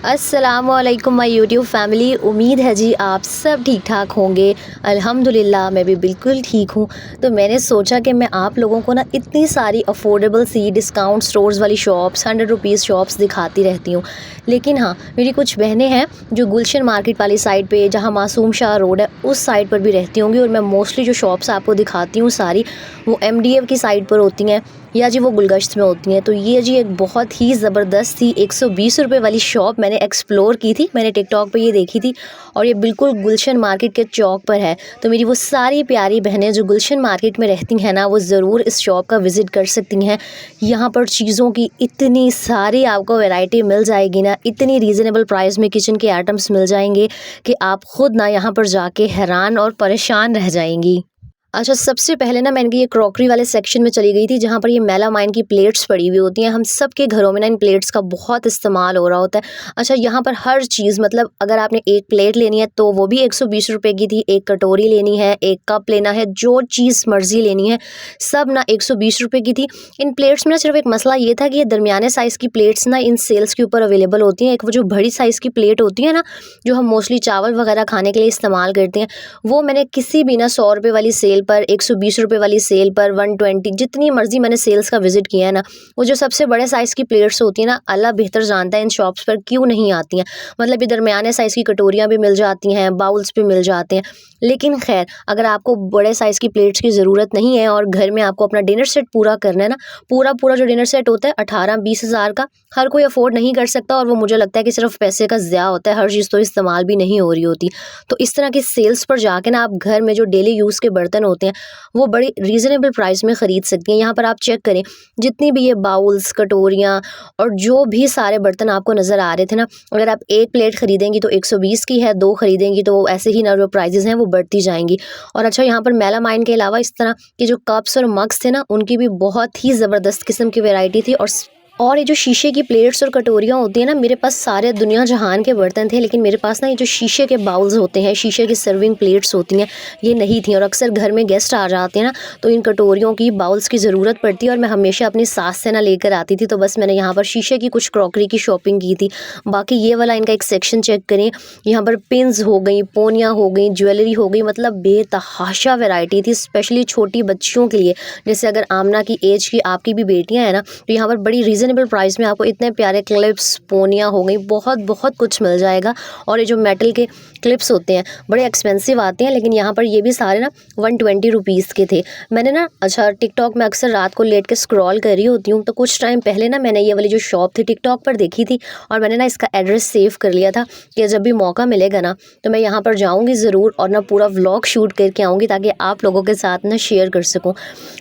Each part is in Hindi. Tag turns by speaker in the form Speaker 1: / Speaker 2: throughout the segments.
Speaker 1: अस्सलामुअलैकुम माय यूट्यूब फैमिली। उम्मीद है जी आप सब ठीक ठाक होंगे। अल्हम्दुलिल्लाह मैं भी बिल्कुल ठीक हूँ। तो मैंने सोचा कि मैं आप लोगों को ना इतनी सारी अफोर्डेबल सी डिस्काउंट स्टोर्स वाली शॉप्स 100 रुपीज़ शॉप्स दिखाती रहती हूँ। लेकिन हाँ, मेरी कुछ बहनें हैं जो गुलशन मार्केट वाली साइड पे, जहाँ मासूम शाह रोड है, उस साइड पर भी रहती होंगी। और मैं मोस्टली जो शॉप्स आपको दिखाती हूँ सारी वो MDF की साइड पर होती हैं या जी वो गुलगश्त में होती हैं। तो ये जी एक बहुत ही ज़बरदस्त थी 120 रुपये वाली शॉप मैंने एक्सप्लोर की थी। मैंने टिकटॉक पे ये देखी थी और ये बिल्कुल गुलशन मार्केट के चौक पर है। तो मेरी वो सारी प्यारी बहनें जो गुलशन मार्केट में रहती हैं ना, वो ज़रूर इस शॉप का विज़िट कर सकती हैं। यहाँ पर चीज़ों की इतनी सारी आपको वैरायटी मिल जाएगी ना, इतनी रीज़नेबल प्राइस में किचन के आइटम्स मिल जाएंगे कि आप ख़ुद ना यहाँ पर जाके हैरान और परेशान रह जाएंगी। अच्छा, सबसे पहले ना मैंने ये क्रॉकरी वाले सेक्शन में चली गई थी, जहाँ पर ये मेलामाइन की प्लेट्स पड़ी हुई होती हैं। हम सब के घरों में ना इन प्लेट्स का बहुत इस्तेमाल हो रहा होता है। अच्छा, यहाँ पर हर चीज़, मतलब अगर आपने एक प्लेट लेनी है तो वो भी 120 रुपये की थी। एक कटोरी लेनी है, एक कप लेना है, जो चीज़ मर्जी लेनी है, सब ना 120 रुपये की थी। इन प्लेट्स में ना सिर्फ एक मसला ये था कि ये दरमियाने साइज़ की प्लेट्स ना इन सेल्स के ऊपर अवेलेबल होती हैं। एक वो जो बड़ी साइज़ की प्लेट होती है ना, जो हम मोस्टली चावल वगैरह खाने के लिए इस्तेमाल करते हैं, वो मैंने किसी भी ना 100 रुपये वाली सेल पर, 120 रुपये वाली सेल पर, 120, जितनी मर्जी मैंने सेल्स का विजिट किया है ना, वो जो सबसे बड़े साइज़ की प्लेट्स होती हैं ना, अल्लाह बेहतर जानता है इन शॉप्स पर क्यों नहीं आती हैं। मतलब ये दरमियाने साइज़ की कटोरियाँ भी मिल जाती हैं, बाउल्स भी मिल जाते हैं। लेकिन खैर, अगर आपको बड़े साइज़ की प्लेट्स की ज़रूरत नहीं है और घर में आपको अपना डिनर सेट पूरा करना है ना, पूरा पूरा जो डिनर सेट होता है 18-20 हज़ार का, हर कोई अफोर्ड नहीं कर सकता। और वो मुझे लगता है कि सिर्फ पैसे का ज़िया होता है, हर चीज़ तो इस्तेमाल भी नहीं हो रही होती। तो इस तरह की सेल्स पर जाके ना आप घर में जो डेली यूज़ के बर्तन होते हैं वो बड़ी रीज़नेबल प्राइस में ख़रीद सकती हैं। यहाँ पर आप चेक करें, जितनी भी ये बाउल्स, कटोरियाँ और जो भी सारे बर्तन आपको नज़र आ रहे थे ना, अगर आप एक प्लेट ख़रीदेंगी तो 120 की है, 2 ख़रीदेंगी तो ऐसे ही ना जो प्राइजेज़ हैं वो बढ़ती जाएंगी। और अच्छा, यहाँ पर मेलामाइन के अलावा इस तरह के जो कप्स और मग्स थे ना, उनकी भी बहुत ही ज़बरदस्त किस्म की वैरायटी थी। और ये जो शीशे की प्लेट्स और कटोरियाँ होती हैं ना, मेरे पास सारे दुनिया जहान के बर्तन थे, लेकिन मेरे पास ना ये जो शीशे के बाउल्स होते हैं, शीशे की सर्विंग प्लेट्स होती हैं, ये नहीं थी। और अक्सर घर में गेस्ट आ जाते हैं ना, तो इन कटोरियों की, बाउल्स की ज़रूरत पड़ती है। और मैं हमेशा अपनी सास से ना लेकर आती थी, तो बस मैंने यहाँ पर शीशे की कुछ क्रॉकरी की शॉपिंग की थी। बाकी ये वाला इनका एक सेक्शन चेक करें, यहाँ पर पिन्स हो गई, पोनियाँ हो गई, ज्वेलरी हो गई, मतलब बेतहाशा वैरायटी थी, स्पेशली छोटी बच्चियों के लिए। जैसे अगर आमना की एज की आपकी भी बेटियाँ हैं ना, तो यहाँ पर बड़ी रीज़नेबल प्राइस में आपको इतने प्यारे क्लिप्स, पोनियाँ हो गई, बहुत बहुत कुछ मिल जाएगा। और ये जो मेटल के क्लिप्स होते हैं बड़े एक्सपेंसिव आते हैं, लेकिन यहाँ पर ये भी सारे ना 120 रुपीज़ के थे। मैंने ना, अच्छा, टिकटॉक में अक्सर रात को लेट के स्क्रॉल कर रही होती हूँ, तो कुछ टाइम पहले ना मैंने ये वाली जो शॉप थी टिकटॉक पर देखी थी, और मैंने ना इसका एड्रेस सेव कर लिया था कि जब भी मौका मिलेगा ना तो मैं यहाँ पर जाऊँगी ज़रूर और ना पूरा व्लॉग शूट करके आऊँगी, ताकि आप लोगों के साथ ना शेयर कर सकूँ।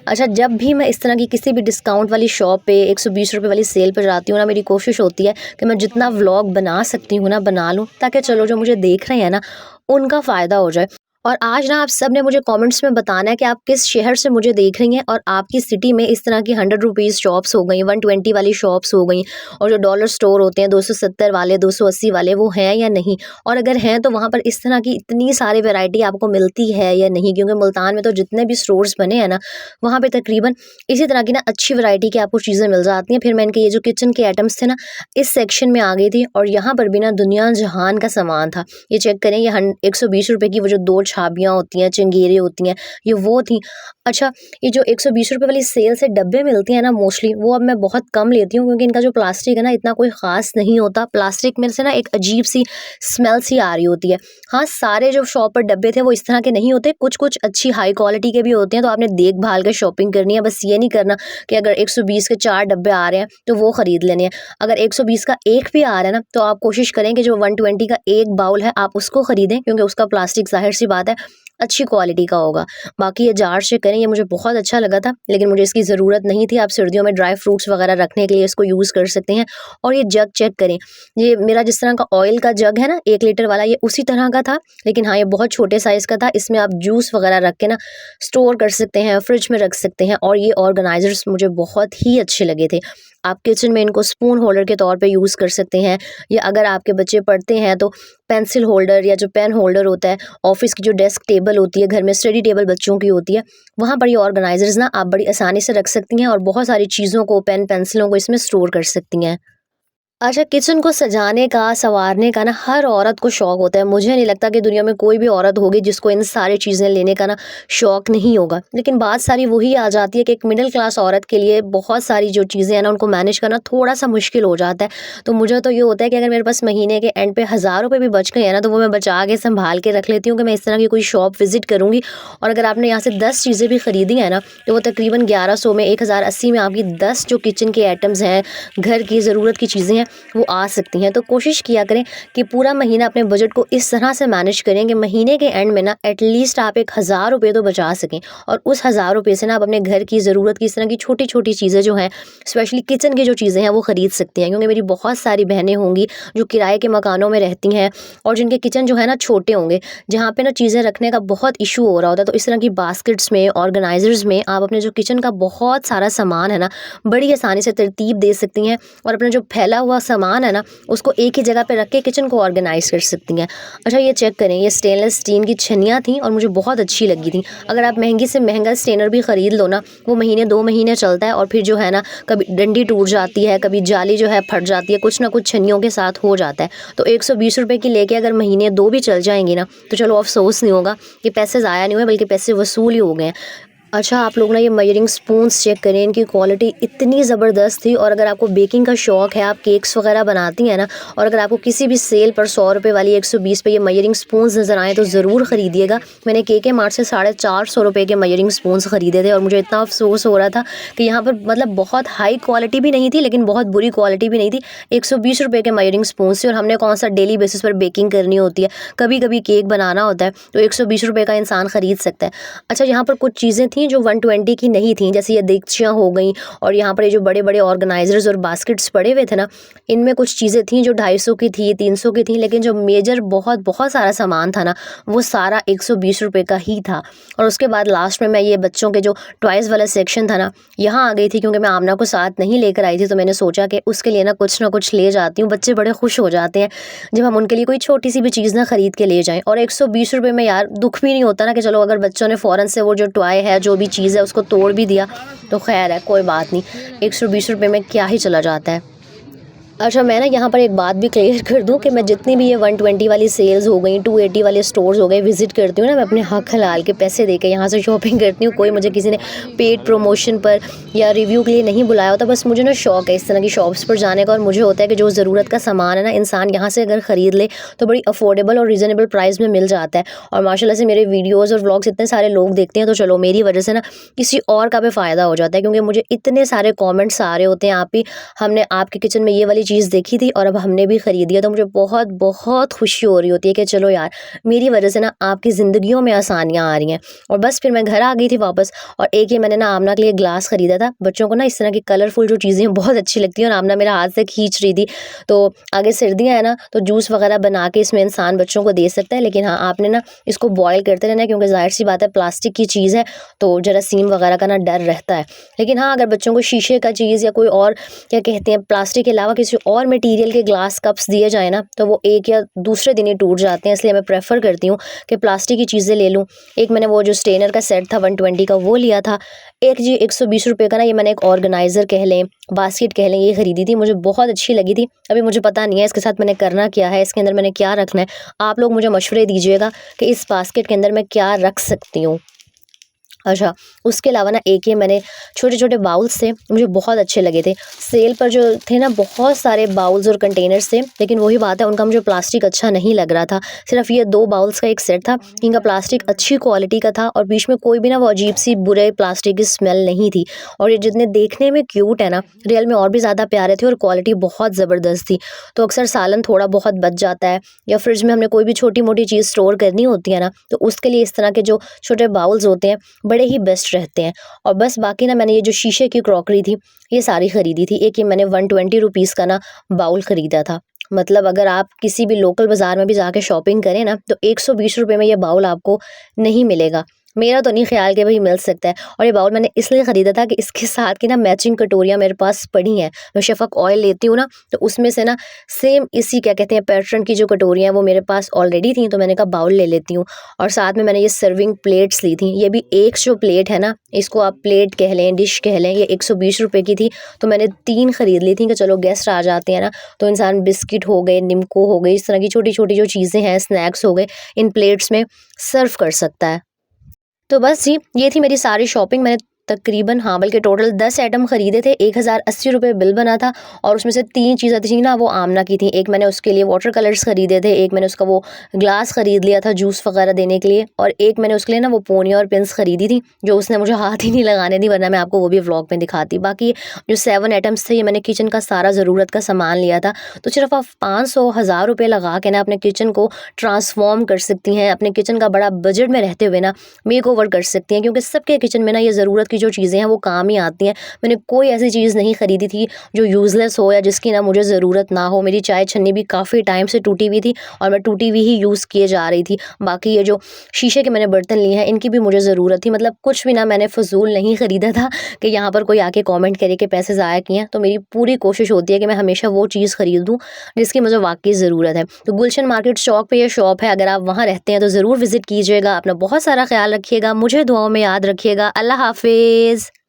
Speaker 1: अच्छा, जब भी मैं इस तरह की किसी भी डिस्काउंट वाली शॉप पे 120 रुपये वाली सेल पर जाती हूँ ना, मेरी कोशिश होती है कि मैं जितना व्लॉग बना सकती हूँ ना बना लूँ, ताकि चलो जो मुझे देख रहे हैं ना उनका फ़ायदा हो जाए। और आज ना आप सब ने मुझे कमेंट्स में बताना है कि आप किस शहर से मुझे देख रही हैं और आपकी सिटी में इस तरह की 100 रुपीज़ शॉप्स हो गई, 120 वाली शॉप्स हो गई, और जो डॉलर स्टोर होते हैं 270 वाले, 280 वाले, वो हैं या नहीं। और अगर हैं तो वहाँ पर इस तरह की इतनी सारी वैरायटी आपको मिलती है या नहीं, क्योंकि मुल्तान में तो जितने भी स्टोर्स बने हैं ना, वहाँ पर तकरीबन इसी तरह की ना अच्छी वैरायटी की आपको चीज़ें मिल जाती हैं। फिर मैं इनके ये जो किचन के आइटम्स थे ना, इस सेक्शन में आ गई थी, और यहाँ पर भी ना दुनिया जहान का सामान था। ये चेक करें, ये 120 रुपये की वो जो 2 छाबियाँ होती हैं, चंगेरे होती हैं, ये वो थी। अच्छा, ये जो 120 रुपये वाली सेल से डब्बे मिलती हैं ना, मोस्टली वो अब मैं बहुत कम लेती हूँ, क्योंकि इनका जो प्लास्टिक है ना इतना कोई ख़ास नहीं होता। प्लास्टिक में से ना एक अजीब सी स्मेल सी आ रही होती है। हाँ, सारे जो शॉप पर डब्बे थे वो इस तरह के नहीं होते, कुछ कुछ अच्छी हाई क्वालिटी के भी होते हैं। तो आपने देख भाल के शॉपिंग करनी है, बस ये नहीं करना कि अगर 120 के 4 डब्बे आ रहे हैं तो वो ख़रीद लेने हैं। अगर 120 का एक भी आ रहा है ना, तो आप कोशिश करें कि जो 120 का एक बाउल है आप उसको ख़रीदें, क्योंकि उसका प्लास्टिक ज़ाहिर सी बात है अच्छी क्वालिटी का होगा। बाकी ये जार चेक करें, ये मुझे बहुत अच्छा लगा था, लेकिन मुझे इसकी ज़रूरत नहीं थी। आप सर्दियों में ड्राई फ्रूट्स वगैरह रखने के लिए इसको यूज़ कर सकते हैं। और ये जग चेक करें, ये मेरा जिस तरह का ऑयल का जग है ना 1 लीटर वाला, ये उसी तरह का था, लेकिन हाँ ये बहुत छोटे साइज़ का था। इसमें आप जूस वगैरह रख के ना स्टोर कर सकते हैं, फ्रिज में रख सकते हैं। और ये ऑर्गेनाइजर्स मुझे बहुत ही अच्छे लगे थे। आप किचन में इनको स्पून होल्डर के तौर पे यूज़ कर सकते हैं, या अगर आपके बच्चे पढ़ते हैं तो पेंसिल होल्डर या जो पेन होल्डर होता है, ऑफिस की जो डेस्क टेबल होती है, घर में स्टडी टेबल बच्चों की होती है, वहाँ पर ये ऑर्गेनाइजर्स ना आप बड़ी आसानी से रख सकती हैं और बहुत सारी चीज़ों को, पेन पेंसिलों को इसमें स्टोर कर सकती हैं। अच्छा, किचन को सजाने का, सँवारने का ना हर औरत को शौक होता है। मुझे नहीं लगता कि दुनिया में कोई भी औरत होगी जिसको इन सारी चीज़ें लेने का ना शौक नहीं होगा। लेकिन बात सारी वही आ जाती है कि एक मिडल क्लास औरत के लिए बहुत सारी जो चीज़ें हैं ना उनको मैनेज करना थोड़ा-सा मुश्किल हो जाता है। तो मुझे तो ये होता है कि अगर मेरे पास महीने के एंड पे हज़ार रुपए भी बच गए हैं ना, तो वो मैं बचा के सँभाल के रख लेती हूँ कि मैं इस तरह की कोई शॉप विज़िट करूँगी, और अगर आपने यहाँ से 10 चीज़ें भी खरीदी हैं ना, तो वो तकरीबन 1100 में 1080 में आपकी 10 जो किचन के आइटम्स हैं, घर की ज़रूरत की चीज़ें हैं, वो आ सकती हैं। तो कोशिश किया करें कि पूरा महीना अपने बजट को इस तरह से मैनेज करें कि महीने के एंड में ना एटलीस्ट आप एक 1000 रुपये तो बचा सकें, और उस 1000 रुपये से ना आप अपने घर की ज़रूरत की इस तरह की छोटी छोटी चीज़ें जो हैं, स्पेशली किचन की जो चीज़ें हैं, वो ख़रीद सकती हैं। क्योंकि मेरी बहुत सारी बहनें होंगी जो किराए के मकानों में रहती हैं और जिनके किचन जो है ना छोटे होंगे, जहाँ पे ना चीज़ें रखने का बहुत इशू हो रहा होता है। तो इस तरह की बास्केट्स में, ऑर्गेनाइजर्स में आप अपने जो किचन का बहुत सारा सामान है ना, बड़ी आसानी से तरतीब दे सकती हैं, और अपना जो फैला हुआ सामान है ना, उसको एक ही जगह पे रख के किचन को ऑर्गेनाइज़ कर सकती हैं। अच्छा, ये चेक करें, ये स्टेनलेस स्टील की छन्नियाँ थीं और मुझे बहुत अच्छी लगी थी। अगर आप महंगी से महंगा स्टेनर भी ख़रीद लो ना, वो महीने 2 महीने चलता है, और फिर जो है ना कभी डंडी टूट जाती है, कभी जाली जो है फट जाती है, कुछ ना कुछ छन्नियों के साथ हो जाता है। तो 120 रुपए की लेके अगर महीने 2 भी चल जाएँगी ना, तो चलो अफ़सोस नहीं होगा कि पैसे ज़ाया नहीं हुए, बल्कि पैसे वसूल ही हो गए हैं। अच्छा, आप लोग ना ये मेजरिंग स्पून्स चेक करें, इनकी क्वालिटी इतनी ज़बरदस्त थी। और अगर आपको बेकिंग का शौक़ है, आप केक्स वगैरह बनाती हैं ना, और अगर आपको किसी भी सेल पर 100 रुपये वाली 120 पे ये मेजरिंग स्पून्स नज़र आएँ तो ज़रूर ख़रीदिएगा। मैंने केके मार्ट से 450 रुपये के मेजरिंग स्पून्स ख़रीदे थे, और मुझे इतना अफ़सोस हो रहा था कि यहाँ पर मतलब बहुत हाई क्वालिटी भी नहीं थी, लेकिन बहुत बुरी क्वालिटी भी नहीं थी। 120 रुपये के मेजरिंग स्पून्स थे, और हमने कौन सा डेली बेसिस पर बेकिंग करनी होती है, कभी कभी केक बनाना होता है, तो 120 रुपये का इंसान ख़रीद सकता है। अच्छा, यहाँ पर कुछ चीज़ें थी जो 120 की नहीं थी, जैसे ये देगचियाँ हो गई, और यहाँ पर ये जो बड़े बड़े ऑर्गेनाइजर्स और बास्केट्स पड़े हुए थे ना, इनमें कुछ चीज़ें थी जो 250 की थी, 300 की थी, लेकिन जो मेजर बहुत बहुत सारा सामान था ना, वो सारा 120 रुपये का ही था। और उसके बाद लास्ट में मैं ये बच्चों के जो टॉयज़ वाला सेक्शन था ना, यहाँ आ गई थी, क्योंकि मैं आमना को साथ नहीं लेकर आई थी, तो मैंने सोचा कि उसके लिए ना कुछ ले जाती हूँ। बच्चे बड़े खुश हो जाते हैं जब हम उनके लिए कोई छोटी सी भी चीज़ ना ख़रीद के ले जाएँ। और 120 रुपये में यार दुख भी नहीं होता ना कि चलो अगर बच्चों ने फ़ौरन से वो जो टॉय है, जो भी चीज़ है, उसको तोड़ भी दिया, तो खैर है, कोई बात नहीं। 120 रुपये में क्या ही चला जाता है। अच्छा, मैं ना यहाँ पर एक बात भी क्लियर कर दूँ कि मैं जितनी भी ये 120 वाली सेल्स हो गई, 280 वाले स्टोर्स हो गए, विज़िट करती हूँ ना, मैं अपने हक हलाल के पैसे दे के यहाँ से शॉपिंग करती हूँ। कोई मुझे किसी ने पेड प्रमोशन पर या रिव्यू के लिए नहीं बुलाया होता। बस मुझे ना शौक़ है इस तरह की शॉप्स पर जाने का, और मुझे होता है कि जो ज़रूरत का सामान है ना, इंसान यहाँ से अगर ख़रीद ले तो बड़ी अफोर्डेबल और रीज़नेबल प्राइस में मिल जाता है। और माशाल्लाह से मेरे वीडियोज़ और व्लॉग्स इतने सारे लोग देखते हैं, तो चलो मेरी वजह से ना किसी और का भी फ़ायदा हो जाता है, क्योंकि मुझे इतने सारे कमेंट्स आ रहे होते हैं, आप भी हमने आपके किचन में ये वाली चीज़ देखी थी और अब हमने भी खरीदी है। तो मुझे बहुत बहुत खुशी हो रही होती है कि चलो यार, मेरी वजह से ना आपकी ज़िंदगियों में आसानियाँ आ रही हैं। और बस फिर मैं घर आ गई थी वापस, और एक ये मैंने ना आमना के लिए ग्लास ख़रीदा था। बच्चों को ना इस तरह की कलरफुल जो चीज़ें बहुत अच्छी लगती हैं, और आमना मेरा हाथ से खींच रही थी। तो आगे सर्दियाँ हैं ना, तो जूस वगैरह बना के इसमें इंसान बच्चों को दे सकता है, लेकिन हाँ, आपने ना इसको बॉयल करते रहना है, क्योंकि ज़ाहिर सी बात है प्लास्टिक की चीज़ है, तो जरासीम वगैरह का ना डर रहता है। लेकिन हाँ, अगर बच्चों को शीशे का चीज़ या कोई और क्या कहते हैं प्लास्टिक के अलावा किसी और मटेरियल के ग्लास कप्स दिए जाए ना, तो वो एक या दूसरे दिन ही टूट जाते हैं। इसलिए मैं प्रेफर करती हूँ कि प्लास्टिक की चीज़ें ले लूँ। एक मैंने वो जो स्टेनर का सेट था 120 का, वो लिया था। एक जी 120 रुपये का ना, ये मैंने एक ऑर्गेनाइज़र कह लें, बास्केट कह लें, ये खरीदी थी, मुझे बहुत अच्छी लगी थी। अभी मुझे पता नहीं है इसके साथ मैंने करना क्या है, इसके अंदर मैंने क्या रखना है। आप लोग मुझे मशवरे दीजिएगा कि इस बास्केट के अंदर मैं क्या रख सकती हूँ। अच्छा, उसके अलावा ना एक ये मैंने छोटे-छोटे बाउल्स थे, मुझे बहुत अच्छे लगे थे। सेल पर जो थे ना, बहुत सारे बाउल्स और कंटेनर्स थे, लेकिन वही बात है, उनका मुझे प्लास्टिक अच्छा नहीं लग रहा था। सिर्फ़ ये 2 बाउल्स का एक सेट था, इनका प्लास्टिक अच्छी क्वालिटी का था, और बीच में कोई भी ना वो अजीब-सी बुरे प्लास्टिक की स्मेल नहीं थी। और ये जितने देखने में क्यूट है ना, रियल में और भी ज़्यादा प्यारे थे, और क्वालिटी बहुत ज़बरदस्त थी। तो अक्सर सालन थोड़ा बहुत बच जाता है, या फ्रिज में हमने कोई भी छोटी-मोटी चीज़ स्टोर करनी होती है ना, तो उसके लिए इस तरह के जो छोटे बाउल्स होते हैं, बड़े ही बेस्ट रहते हैं। और बस बाकी ना मैंने ये जो शीशे की क्रॉकरी थी, ये सारी ख़रीदी थी। एक ये मैंने 120 रुपीज़ का ना बाउल ख़रीदा था। मतलब अगर आप किसी भी लोकल बाज़ार में भी जाके शॉपिंग करें ना, तो 120 रुपये में ये बाउल आपको नहीं मिलेगा। मेरा तो नहीं ख़्याल कि भाई मिल सकता है। और ये बाउल मैंने इसलिए ख़रीदा था कि इसके साथ की ना मैचिंग कटोरियाँ मेरे पास पड़ी हैं। मैं शफ़क़ ऑयल लेती हूँ ना, तो उसमें से ना सेम इसी क्या कहते हैं पैटर्न की जो कटोरियाँ हैं वो मेरे पास ऑलरेडी थी, तो मैंने कहा बाउल ले लेती हूँ। और साथ में मैंने ये सर्विंग प्लेट्स ली थी। ये भी एक जो प्लेट है ना, इसको आप प्लेट कह लें, डिश कह लें, ये 120 रुपए की थी। तो मैंने 3 ख़रीद ली थी कि चलो गेस्ट आ जाते हैं ना, तो इंसान बिस्किट हो गए, निम्को हो गई, इस तरह की छोटी-छोटी जो चीज़ें हैं, स्नैक्स हो गए, इन प्लेट्स में सर्व कर सकता है। तो बस जी, ये थी मेरी सारी शॉपिंग। मैंने तकरीबन हाँ, बल्कि टोटल 10 आइटम खरीदे थे, 1080 रुपए बिल बना था। और उसमें से 3 चीज़ें थी ना वो आमना की थी। एक मैंने उसके लिए वाटर कलर्स खरीदे थे, एक मैंने उसका वो ग्लास खरीद लिया था जूस वगैरह देने के लिए, और एक मैंने उसके लिए ना वो पोनी और पिन्स खरीदी थी, जो उसने मुझे हाथ ही नहीं लगाने दी, वरना मैं आपको वो भी व्लॉग में दिखाती। बाकी जो 7 आइटम्स थे, ये मैंने किचन का सारा ज़रूरत का सामान लिया था। तो सिर्फ़ आप 500 हज़ार रुपए लगा के ना अपने किचन को ट्रांसफ़ॉर्म कर सकती हैं, अपने किचन का बड़ा बजट में रहते हुए ना मेकओवर कर सकती हैं, क्योंकि सबके किचन में ना ये ज़रूरत की जो चीज़ें हैं वो काम ही आती हैं। मैंने कोई ऐसी चीज़ नहीं खरीदी थी जो यूज़लेस हो या जिसकी ना मुझे ज़रूरत ना हो। मेरी चाय छन्नी भी काफ़ी टाइम से टूटी हुई थी और मैं टूटी हुई ही यूज़ किए जा रही थी। बाकी ये जो शीशे के मैंने बर्तन लिए हैं, इनकी भी मुझे ज़रूरत थी। मतलब कुछ भी ना मैंने फ़िज़ूल नहीं खरीदा था कि यहाँ पर कोई आके कमेंट करे कि पैसे ज़ाया किए हैं। तो मेरी पूरी कोशिश होती है कि मैं हमेशा वो चीज़ खरीदूँ जिसकी मुझे वाक़ई ज़रूरत है। तो गुलशन मार्केट चौक पे ये शॉप है, अगर आप वहाँ रहते हैं तो ज़रूर विज़िट कीजिएगा। अपना बहुत सारा ख़्याल रखिएगा, मुझे दुआओं में याद रखिएगा। अल्लाह हाफ़िज़।